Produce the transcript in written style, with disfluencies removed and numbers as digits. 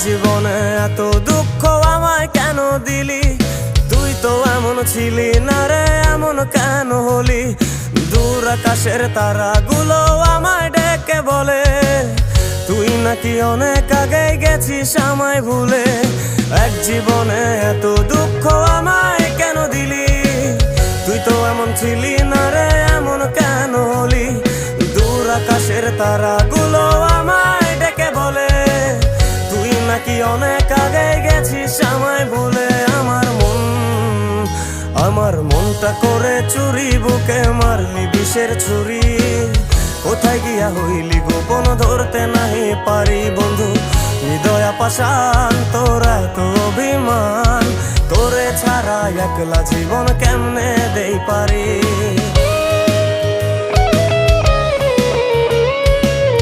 জীবনে এত দুঃখ আমায় কেন দিলি? তুই তো এমন ছিলি না রে, এমন কেন হলি? দূর আকাশের তারাগুলো আমায় ডেকে বলে তুই নাকি অনেক আগে গেছিস আমায় ভুলে। এক জীবনে এত দুঃখ আমায় কেন দিলি? তুই তো এমন ছিলি না রে, এমন কেন হলি? দূর আকাশের তারাগুলো আমায় ডেকে বলে তুই নাকি অনেক আগে গেছিস আমায় ভুলে। আমার মনটা করে চুরি, বুকে মারলি বিষের ছুরি। কোথায় গিয়া হইলি গোপন ধরতে নাহি পারি বন্ধু। হৃদয় পাষাণ তোর এত অভিমান, তোরে ছাড়া একলা জীবন কেমনে দেই পারি?